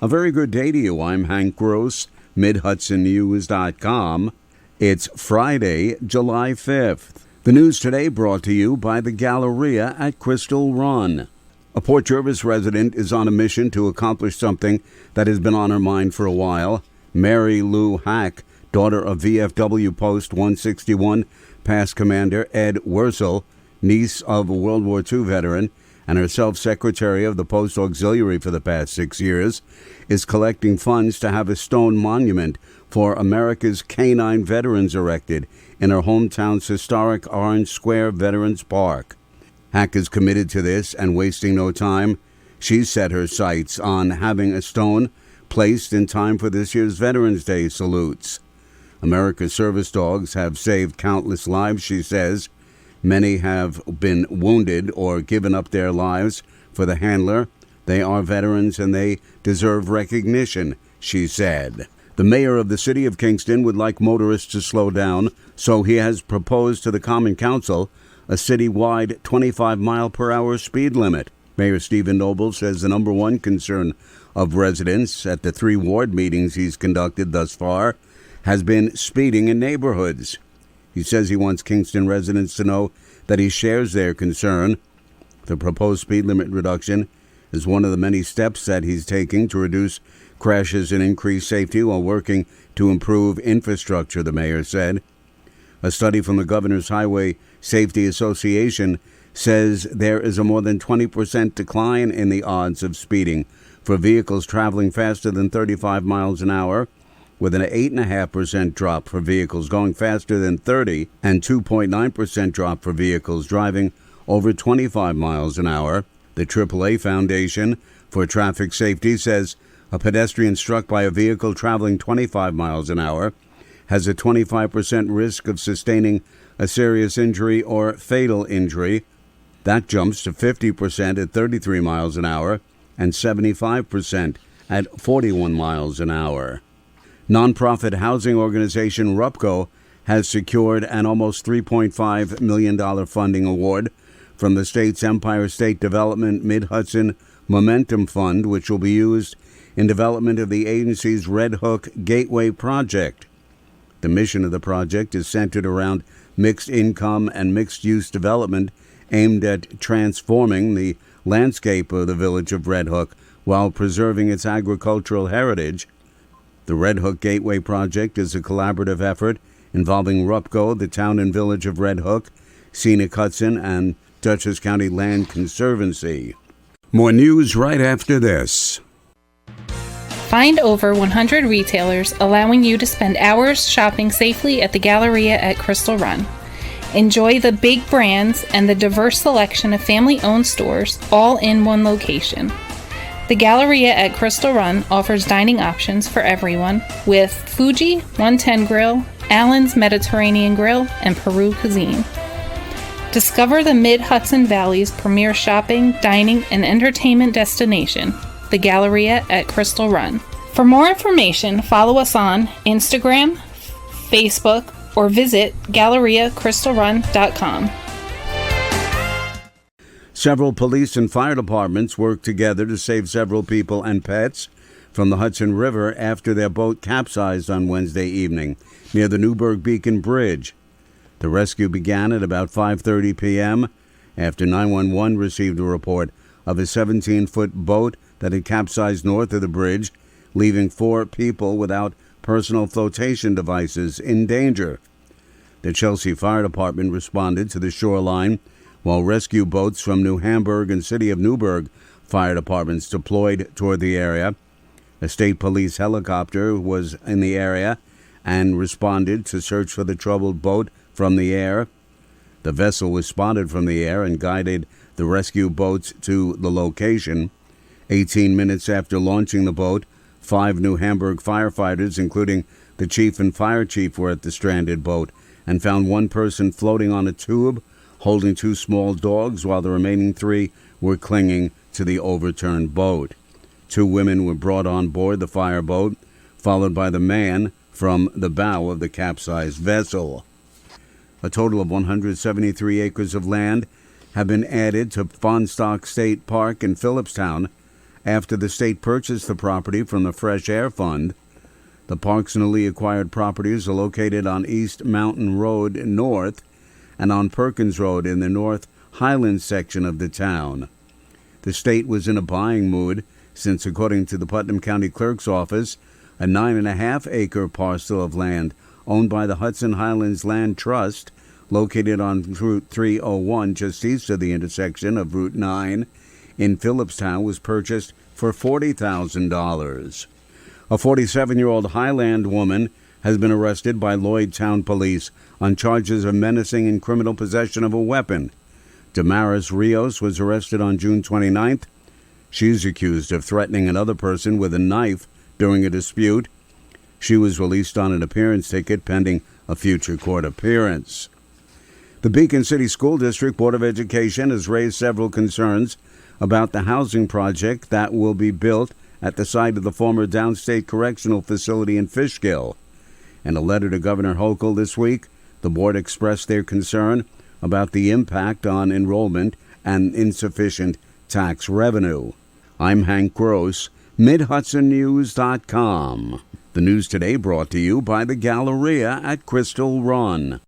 A very good day to you. I'm Hank Gross, MidHudsonNews.com. It's Friday, July 5th. The news today brought to you by the Galleria at Crystal Run. A Port Jervis resident is on a mission to accomplish something that has been on her mind for a while. Mary Lou Hack, daughter of VFW Post 161 past Commander Ed Wurzel, niece of a World War II veteran, and herself secretary of the Post Auxiliary for the past 6 years, is collecting funds to have a stone monument for America's canine veterans erected in her hometown's historic Orange Square Veterans Park. Hack is committed to this and wasting no time. She's set her sights on having a stone placed in time for this year's Veterans Day salutes. America's service dogs have saved countless lives, she says. Many have been wounded or given up their lives for the handler. They are veterans and they deserve recognition, she said. The mayor of the city of Kingston would like motorists to slow down, so he has proposed to the Common Council a citywide 25-mile-per-hour speed limit. Mayor Stephen Noble says the number one concern of residents at the 3 ward meetings he's conducted thus far has been speeding in neighborhoods. He says he wants Kingston residents to know that he shares their concern. The proposed speed limit reduction is one of the many steps that he's taking to reduce crashes and increase safety while working to improve infrastructure, the mayor said. A study from the Governor's Highway Safety Association says there is a more than 20% decline in the odds of speeding for vehicles traveling faster than 35 miles an hour, with an 8.5% drop for vehicles going faster than 30 and 2.9% drop for vehicles driving over 25 miles an hour. The AAA Foundation for Traffic Safety says a pedestrian struck by a vehicle traveling 25 miles an hour has a 25% risk of sustaining a serious injury or fatal injury. That jumps to 50% at 33 miles an hour and 75% at 41 miles an hour. Nonprofit housing organization RUPCO has secured an almost $3.5 million funding award from the state's Empire State Development Mid-Hudson Momentum Fund, which will be used in development of the agency's Red Hook Gateway project. The mission of the project is centered around mixed income and mixed use development aimed at transforming the landscape of the village of Red Hook while preserving its agricultural heritage. The Red Hook Gateway project is a collaborative effort involving RUPCO, the town and village of Red Hook, Scenic Hudson, and Dutchess County Land Conservancy. More news right after this. Find over 100 retailers allowing you to spend hours shopping safely at the Galleria at Crystal Run. Enjoy the big brands and the diverse selection of family-owned stores all in one location. The Galleria at Crystal Run offers dining options for everyone with Fuji, 110 Grill, Allen's Mediterranean Grill, and Peru Cuisine. Discover the Mid-Hudson Valley's premier shopping, dining, and entertainment destination, the Galleria at Crystal Run. For more information, follow us on Instagram, Facebook, or visit GalleriaCrystalRun.com. Several police and fire departments worked together to save several people and pets from the Hudson River after their boat capsized on Wednesday evening near the Newburgh Beacon Bridge. The rescue began at about 5:30 p.m. after 911 received a report of a 17-foot boat that had capsized north of the bridge, leaving 4 people without personal flotation devices in danger. The Chelsea Fire Department responded to the shoreline, while rescue boats from New Hamburg and City of Newburgh fire departments deployed toward the area. A state police helicopter was in the area and responded to search for the troubled boat from the air. The vessel was spotted from the air and guided the rescue boats to the location. 18 minutes after launching the boat, 5 New Hamburg firefighters, including the chief and fire chief, were at the stranded boat and found one person floating on a tube holding 2 small dogs, while the remaining 3 were clinging to the overturned boat. 2 women were brought on board the fireboat, followed by the man from the bow of the capsized vessel. A total of 173 acres of land have been added to Fonsstock State Park in Phillipstown after the state purchased the property from the Fresh Air Fund. The park's newly acquired properties are located on East Mountain Road North and on Perkins Road in the North Highlands section of the town. The state was in a buying mood since, according to the Putnam County Clerk's Office, a 9.5-acre parcel of land owned by the Hudson Highlands Land Trust, located on Route 301 just east of the intersection of Route 9 in Phillipstown, was purchased for $40,000. A 47-year-old Highland woman has been arrested by Lloyd Town Police on charges of menacing and criminal possession of a weapon. Damaris Rios was arrested on June 29th. She's accused of threatening another person with a knife during a dispute. She was released on an appearance ticket pending a future court appearance. The Beacon City School District Board of Education has raised several concerns about the housing project that will be built at the site of the former Downstate Correctional Facility in Fishkill. In a letter to Governor Hochul this week, the board expressed their concern about the impact on enrollment and insufficient tax revenue. I'm Hank Gross, MidHudsonNews.com. The news today brought to you by the Galleria at Crystal Run.